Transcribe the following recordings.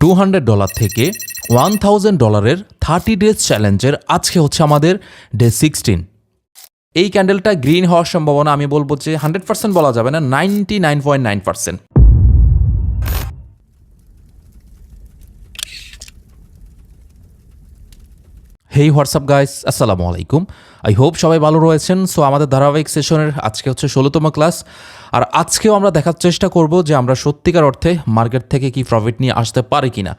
$200 থেকে $1000 30 ডেজ চ্যালেঞ্জের আজকে হচ্ছে আমাদের ডে 16। এই ক্যান্ডেলটা গ্রিন হওয়ার সম্ভাবনা আমি বলবো যে 100% বলা যাবে না, 99.9%। হেই হোয়াটসঅ্যাপ গাইস, আসসালামু আলাইকুম। আই হোপ সবাই ভালো রয়েছেন। সো আমাদের ধারাবাহিক সেশনের আজকে হচ্ছে 16তম ক্লাস। আর আজকেও আমরা দেখার চেষ্টা করব যে আমরা সত্যিকার অর্থে মার্কেট থেকে কি প্রফিট নিয়ে আসতে পারি কিনা।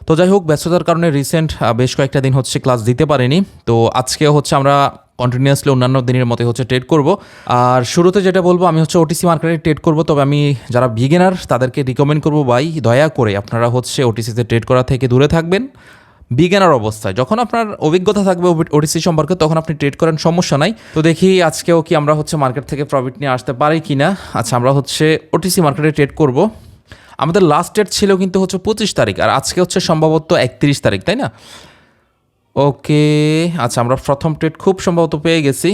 তো যাই হোক, ব্যস্ততার কারণে রিসেন্ট বেশ কয়েকটা দিন হচ্ছে ক্লাস দিতে পারিনি। তো আজকেও হচ্ছে আমরা কন্টিনিউয়াসলি অন্যান্য দিনের মতো হচ্ছে ট্রেড করব। আর শুরুতে যেটা বলবো, আমি হচ্ছে ওটিসি মার্কেটে ট্রেড করব। তবে আমি যারা বিগিনার তাদেরকে রিকমেন্ড করবো, ভাই দয়া করে আপনারা হচ্ছে ওটিসিতে ট্রেড করা থেকে দূরে থাকবেন। বিগিনার অবস্থায় যখন আপনার অভিজ্ঞতা থাকবে ওটিসি সম্পর্কে তখন আপনি ট্রেড করেন, সমস্যা নাই। তো দেখি আজকেও কি আমরা হচ্ছে মার্কেট থেকে প্রফিট নিয়ে আসতে পারি কি না। আচ্ছা, আমরা হচ্ছে ওটিসি মার্কেটে ট্রেড করব। আমাদের লাস্ট ডেট ছিল কিন্তু হচ্ছে 25 তারিখ, আর আজকে হচ্ছে সম্ভবত 31 তারিখ, তাই না? ওকে, আচ্ছা আমরা প্রথম ট্রেড খুব সম্ভবত পেয়ে গেছি।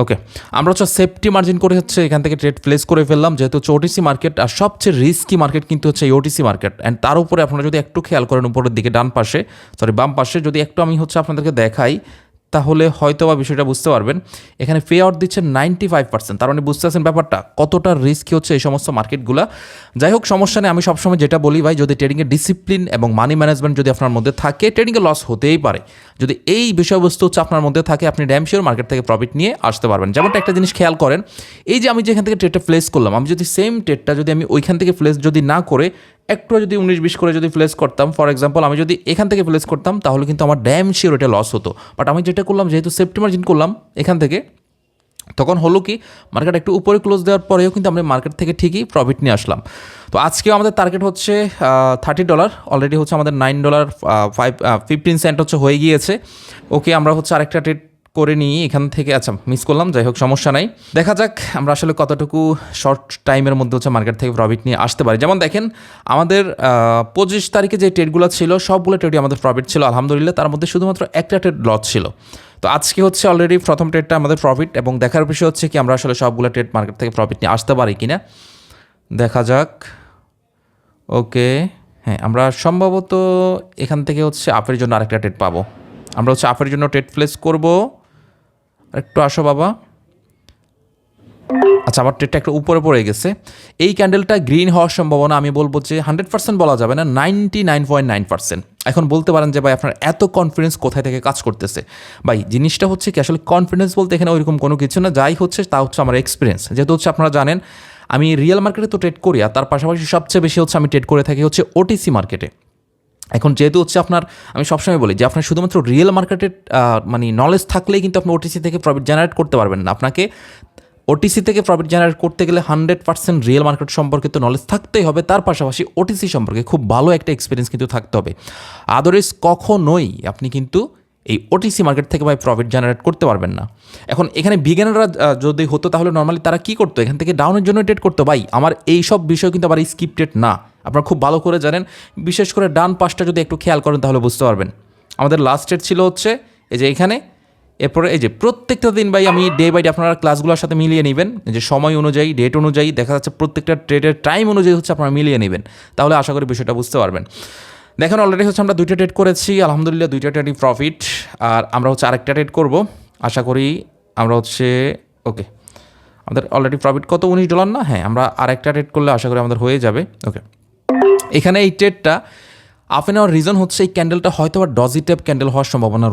ওকে, আমরা হচ্ছে সেফটি মার্জিন করে হচ্ছে এখান থেকে ট্রেড প্লেস করে ফেললাম, যেহেতু হচ্ছে ওটিসি মার্কেট আর সবচেয়ে রিস্কি মার্কেট কিন্তু হচ্ছে এই ওটিসি মার্কেট। অ্যান্ড তার উপরে আপনারা যদি একটু খেয়াল করেন উপরের দিকে বাম পাশে যদি একটু আমি হচ্ছে আপনাদেরকে দেখাই, তাহলে হয়তো বা বিষয়টা বুঝতে পারবেন। এখানে পে আউট দিচ্ছে 95%। তার মানে বুঝতে পারছেন ব্যাপারটা কতটা রিস্কি হচ্ছে এই সমস্ত মার্কেটগুলো। যাই হোক, সমস্যা নেই। আমি সবসময় যেটা বলি, ভাই যদি ট্রেডিংয়ের ডিসিপ্লিন এবং মানি ম্যানেজমেন্ট যদি আপনার মধ্যে থাকে, ট্রেডিংয়ে লস হতেই পারে। যদি এই বিষয়বস্তু হচ্ছে আপনার মধ্যে থাকে, আপনি ড্যাম শিওর মার্কেট থেকে প্রফিট নিয়ে আসতে পারবেন। যেমনটা একটা জিনিস খেয়াল করেন, এই যে আমি যেখান থেকে ট্রেডটা প্লেস করলাম, আমি যদি সেম ট্রেডটা যদি আমি ওইখান থেকে প্লেস যদি না করে একটু যদি 19-20 করে যদি প্লেস করতাম, ফর এক্সাম্পল আমি যদি এখান থেকে প্লেস করতাম, তাহলে কিন্তু আমার ড্যাম শিওর এটা লস হতো। বাট আমি যেটা করলাম, যেহেতু সেফটি মার্জিন করলাম এখান থেকে, তখন হলো কি মার্কেট একটু উপরে ক্লোজ দেওয়ার পরেও কিন্তু আমরা মার্কেট থেকে ঠিকই প্রফিট নিয়ে আসলাম। তো আজকেও আমাদের টার্গেট হচ্ছে $30। অলরেডি হচ্ছে আমাদের $9.15 হচ্ছে হয়ে গিয়েছে। ওকে, আমরা হচ্ছে আরেকটা ট্রেড করে নিই এখান থেকে। আচ্ছা, মিস করলাম, যাই হোক সমস্যা নাই। দেখা যাক আমরা আসলে কতটুকু শর্ট টাইমের মধ্যে হচ্ছে মার্কেট থেকে প্রফিট নিয়ে আসতে পারি। যেমন দেখেন, আমাদের 25 তারিখে যে ট্রেডগুলো ছিল সবগুলো ট্রেডই আমাদের প্রফিট ছিল আলহামদুলিল্লাহ। তার মধ্যে শুধুমাত্র একটা ট্রেড লস ছিল। তো আজকে হচ্ছে অলরেডি প্রথম ট্রেডটা আমাদের প্রফিট, এবং দেখার বিষয় হচ্ছে কি আমরা আসলে সবগুলো ট্রেড মার্কেট থেকে প্রফিট নিয়ে আসতে পারি কিনা, দেখা যাক। ওকে, হ্যাঁ, আমরা সম্ভবত এখান থেকে হচ্ছে আপের জন্য আরেকটা ট্রেড পাবো। আমরা হচ্ছে আপের জন্য ট্রেড প্লেস করব। একটু আসো বাবা। আচ্ছা, আমার ট্রেডটা একটু উপরে পড়ে গেছে। এই ক্যান্ডেলটা গ্রিন হওয়ার সম্ভাবনা আমি বলবো যে 100% বলা যাবে না, 99.9%। এখন বলতে পারেন যে ভাই আপনার এত কনফিডেন্স কোথায় থেকে কাজ করতেছে। ভাই জিনিসটা হচ্ছে কি, আসলে কনফিডেন্স বলতে এখানে ওইরকম কোনো কিছু না, যাই হচ্ছে তা হচ্ছে আমার এক্সপিরিয়েন্স। যেহেতু হচ্ছে আপনারা জানেন আমি রিয়েল মার্কেটে তো ট্রেড করি, আর তার পাশাপাশি সবচেয়ে বেশি হচ্ছে আমি ট্রেড করে থাকি হচ্ছে ওটিসি মার্কেটে। এখন যেহেতু হচ্ছে আপনার, আমি সবসময় বলি যে আপনার শুধুমাত্র রিয়েল মার্কেটের মানে নলেজ থাকলেই কিন্তু আপনি ওটিসি থেকে প্রফিট জেনারেট করতে পারবেন না। আপনাকে ওটিসি থেকে প্রফিট জেনারেট করতে গেলে 100% রিয়েল মার্কেট সম্পর্কে তো নলেজ থাকতেই হবে, তার পাশাপাশি ওটিসি সম্পর্কে খুব ভালো একটা এক্সপিরিয়েন্স কিন্তু থাকতে হবে। আদারওয়াইজ কখনোই আপনি কিন্তু এই ওটিসি মার্কেট থেকে ভাই প্রফিট জেনারেট করতে পারবেন না। এখন এখানে বিগিনাররা যদি হতো তাহলে নর্মালি তারা কী করতো, এখান থেকে ডাউনের জন্য ট্রেড করতো। ভাই আমার এই সব বিষয় কিন্তু আবার স্ক্রিপ্টেড না, আপনারা খুব ভালো করে জানেন। বিশেষ করে ডান পাশটা যদি একটু খেয়াল করেন তাহলে বুঝতে পারবেন। আমাদের লাস্ট ট্রেড ছিল হচ্ছে এই যে এখানে, এরপরে এই যে প্রত্যেকটা দিন ভাই আমি ডে বাই ডে আপনারা ক্লাসগুলোর সাথে মিলিয়ে নেবেন, যে সময় অনুযায়ী ডেট অনুযায়ী দেখা যাচ্ছে প্রত্যেকটা ট্রেডের টাইম অনুযায়ী হচ্ছে আপনারা মিলিয়ে নেবেন, তাহলে আশা করি বিষয়টা বুঝতে পারবেন। দেখেন অলরেডি হচ্ছে আমরা 2টা ট্রেড করেছি আলহামদুলিল্লাহ, 2টা ট্রেডই প্রফিট। আর আমরা হচ্ছে আরেকটা ট্রেড করব, আশা করি আমরা হচ্ছে ওকে। আমাদের অলরেডি প্রফিট কত, $19 না? হ্যাঁ, আমরা আরেকটা ট্রেড করলে আশা করি আমাদের হয়ে যাবে। ওকে, এখানে এই ট্রেডটা আপ এন্ড আওয়ার রিজন হচ্ছে এই ক্যান্ডেলটা হয়তো বা ডজি টাইপ ক্যান্ডেল হওয়ার সম্ভাবনা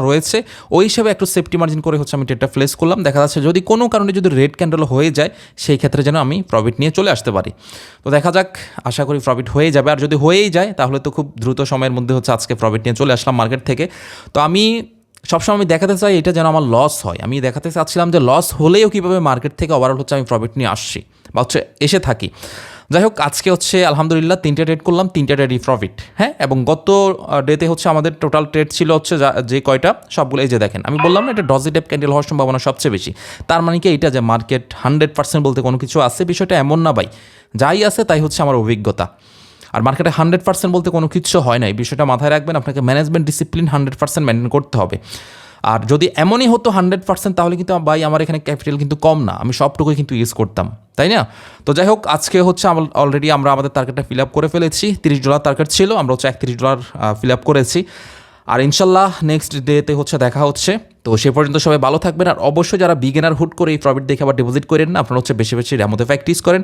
রয়েছে, ওই হিসাবে একটু সেফটি মার্জিন করে হচ্ছে আমি ট্রেডটা প্লেস করলাম। দেখা যাচ্ছে যদি কোনো কারণে যদি রেড ক্যান্ডেল হয়ে যায়, সেই ক্ষেত্রে যেন আমি প্রফিট নিয়ে চলে আসতে পারি। তো দেখা যাক, আশা করি প্রফিট হয়ে যাবে। আর যদি হয়েই যায় তাহলে তো খুব দ্রুত সময়ের মধ্যে হচ্ছে আজকে প্রফিট নিয়ে চলে আসলাম মার্কেট থেকে। তো আমি সবসময় আমি দেখাতে চাই এটা যেন আমার লস হয়। আমি দেখাতে চাচ্ছিলাম যে লস হলেও কীভাবে মার্কেট থেকে ওভারঅল হচ্ছে আমি প্রফিট নিয়ে আসছি বা হচ্ছে এসে থাকি। যাই হোক, আজকে হচ্ছে আলহামদুলিল্লাহ 3টা ট্রেড করলাম, 3টা ট্রেডই প্রফিট। হ্যাঁ, এবং গত ডেতে হচ্ছে আমাদের টোটাল ট্রেড ছিল হচ্ছে যে কয়টা সবগুলো এই যে দেখেন, আমি বললাম না এটা ডজি টাইপ ক্যান্ডেল হওয়ার সম্ভাবনা সবচেয়ে বেশি। তার মানে কি এইটা যে মার্কেট 100% বলতে কোনো কিছু আছে, বিষয়টা এমন না ভাই। যাই আছে তাই হচ্ছে আমার অভিজ্ঞতা। আর মার্কেটে 100% বলতে কোনো কিছু হয় না, এই বিষয়টা মাথায় রাখবেন। আপনাকে ম্যানেজমেন্ট ডিসিপ্লিন 100% মেনটেন করতে হবে। আর যদি এমনই হতো 100% তাহলে কিন্তু ভাই আমার এখানে ক্যাপিটাল কিন্তু কম না, আমি সবটুকুই কিন্তু ইউজ করতাম, তাই না? তো যাই হোক, আজকে হচ্ছে অলরেডি আমরা আমাদের টার্গেটটা ফিল আপ করে ফেলেছি। $30 টার্গেট ছিল, আমরা হচ্ছে $31 ফিল আপ করেছি। আর ইনশাল্লাহ নেক্সট ডেতে হচ্ছে দেখা হচ্ছে। তো সে পর্যন্ত সবাই ভালো থাকবেন। আর অবশ্যই যারা বিগিনার হুড করে এই প্রফিট দেখে আবার ডিপোজিট করেন না, আপনারা হচ্ছে বেশি বেশি র্যামোতে প্র্যাকটিস করেন,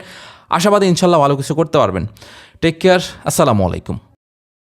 আশাবাদী ইনশাল্লাহ ভালো কিছু করতে পারবেন। টেক কেয়ার, আসসালামু আলাইকুম।